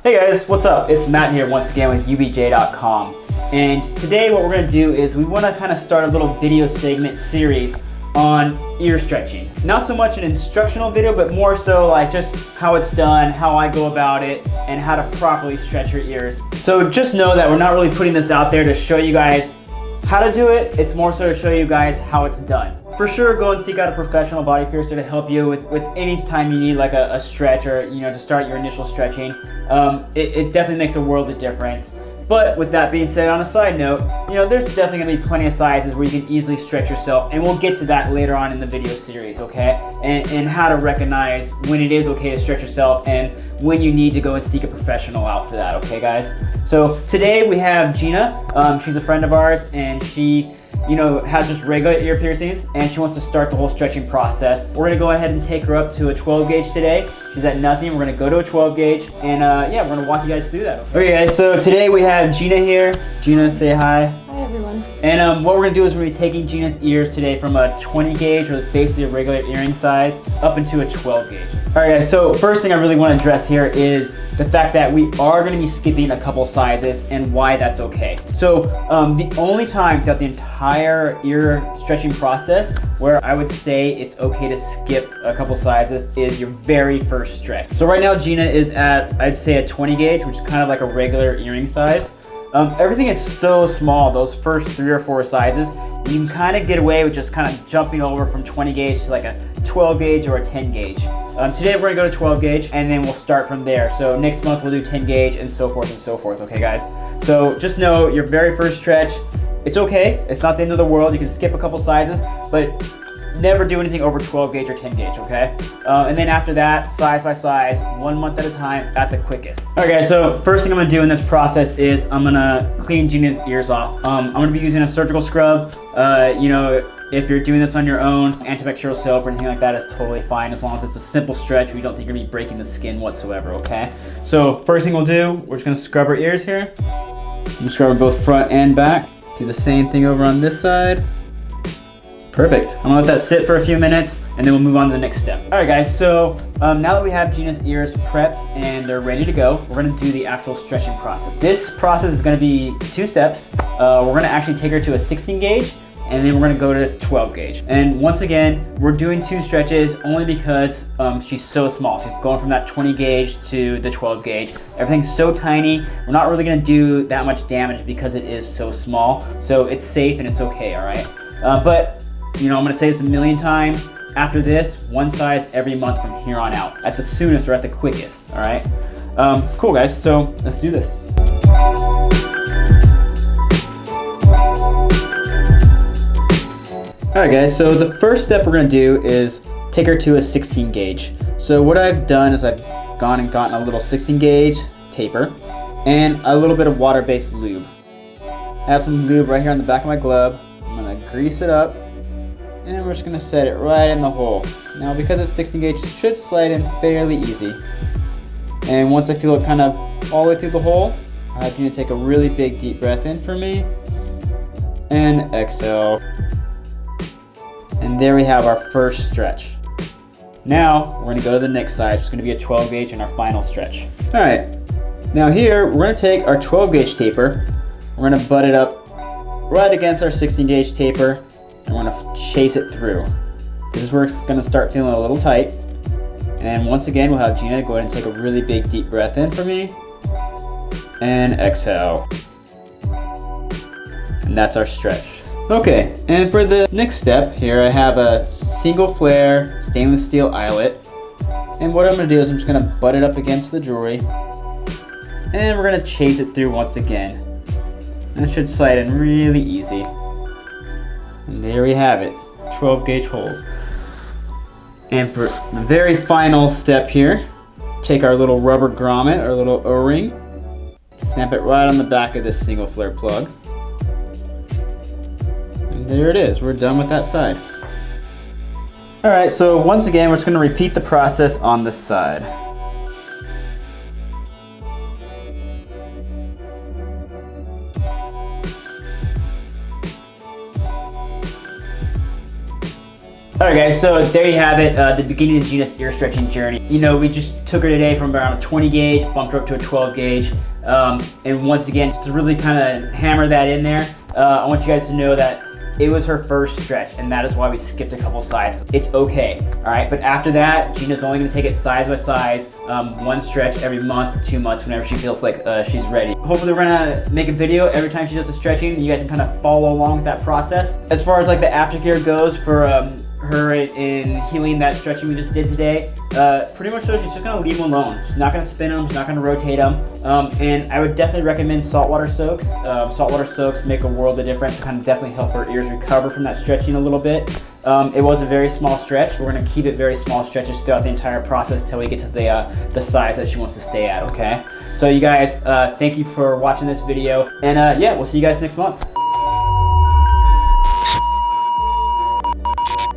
Hey guys, what's up? It's Matt here once again with ubj.com. And today what we're going to do is we want to kind of start a little video segment series on ear stretching. Not so much an instructional video, but more so like just how it's done, how I go about it, and how to properly stretch your ears. So just know that we're not really putting this out there to show you guys how to do it. It's more so to show you guys how it's done. For sure, go and seek out a professional body piercer to help you with any time you need like a stretch or to start your initial stretching. It definitely makes a world of difference. But with that being said, on a side note, there's definitely going to be plenty of sizes where you can easily stretch yourself, and we'll get to that later on in the video series, okay? And how to recognize when it is okay to stretch yourself and when you need to go and seek a professional out for that, okay guys? So today we have Gina. She's a friend of ours, and she has just regular ear piercings, and she wants to start the whole stretching process. We're gonna go ahead and take her up to a 12 gauge today. She's at nothing. We're gonna go to a 12 gauge, and yeah, we're gonna walk you guys through that. Okay guys, so today we have Gina here. Gina, say hi. Hi everyone. And what we're gonna do is we're gonna be taking Gina's ears today from a 20 gauge, or basically a regular earring size, up into a 12 gauge. All right guys, so first thing I really wanna address here is the fact that we are gonna be skipping a couple sizes and why that's okay. So the only time throughout the entire ear stretching process where I would say it's okay to skip a couple sizes is your very first stretch. So right now Gina is at, I'd say, a 20 gauge, which is kind of like a regular earring size. Everything is so small, those first 3 or 4 sizes, you can kind of get away with just kind of jumping over from 20 gauge to like a 12 gauge or a 10 gauge. Today we're gonna go to 12 gauge, and then we'll start from there. So next month we'll do 10 gauge and so forth, okay guys? So just know your very first stretch, it's okay. It's not the end of the world. You can skip a couple sizes, but never do anything over 12 gauge or 10 gauge, okay? And then after that, size by size, 1 month at a time at the quickest. Okay, so first thing I'm gonna do in this process is I'm gonna clean Gina's ears off. I'm gonna be using a surgical scrub. If you're doing this on your own, antibacterial soap or anything like that is totally fine, as long as it's a simple stretch where you don't think you're gonna be breaking the skin whatsoever, okay? So first thing we'll do, we're just gonna scrub our ears here. We'll scrub them both front and back. Do the same thing over on this side. Perfect. I'm gonna let that sit for a few minutes, and then we'll move on to the next step. All right guys, so now that we have Gina's ears prepped and they're ready to go, we're gonna do the actual stretching process. This process is gonna be 2 steps. We're gonna actually take her to a 16 gauge, and then we're gonna go to 12 gauge. And once again, we're doing 2 stretches only because she's so small. She's going from that 20 gauge to the 12 gauge. Everything's so tiny. We're not really gonna do that much damage because it is so small. So it's safe and it's okay, all right? But I'm gonna say this a million times. After this, 1 size every month from here on out. At the soonest or at the quickest, all right? Cool guys, so let's do this. All right guys, so the first step we're gonna do is take her to a 16 gauge. So what I've done is I've gone and gotten a little 16 gauge taper and a little bit of water-based lube. I have some lube right here on the back of my glove. I'm gonna grease it up, and we're just gonna set it right in the hole. Now because it's 16 gauge, it should slide in fairly easy. And once I feel it kind of all the way through the hole, I'm gonna take a really big deep breath in for me, and exhale. And there we have our first stretch. Now, we're gonna go to the next side. It's gonna be a 12 gauge and our final stretch. All right, now here, we're gonna take our 12 gauge taper. We're gonna butt it up right against our 16 gauge taper, and we're gonna chase it through. This is where it's gonna start feeling a little tight. And once again, we'll have Gina go ahead and take a really big deep breath in for me, and exhale. And that's our stretch. Okay, and for the next step here, I have a single flare stainless steel eyelet. And what I'm gonna do is I'm just gonna butt it up against the jewelry, and we're gonna chase it through once again. And it should slide in really easy. And there we have it, 12 gauge holes. And for the very final step here, take our little rubber grommet, our little O-ring, snap it right on the back of this single flare plug. There it is, we're done with that side. All right, so once again, we're just gonna repeat the process on this side. All right guys, so there you have it, the beginning of Gina's ear stretching journey. You know, we just took her today from around a 20 gauge, bumped her up to a 12 gauge. And once again, just to really kind of hammer that in there, I want you guys to know that it was her first stretch, and that is why we skipped a couple sizes. It's okay, all right? But after that, Gina's only gonna take it size by size, one stretch every month, 2 months, whenever she feels like she's ready. Hopefully we're gonna make a video every time she does the stretching. You guys can kind of follow along with that process. As far as like the aftercare goes for her in healing that stretching we just did today, pretty much so she's just gonna leave them alone. She's not gonna spin them, she's not gonna rotate them. And I would definitely recommend saltwater soaks. Saltwater soaks make a world of difference to kind of definitely help her ears recover from that stretching a little bit. It was a very small stretch. We're gonna keep it very small stretches throughout the entire process until we get to the size that she wants to stay at, okay? So you guys, thank you for watching this video. And yeah, we'll see you guys next month.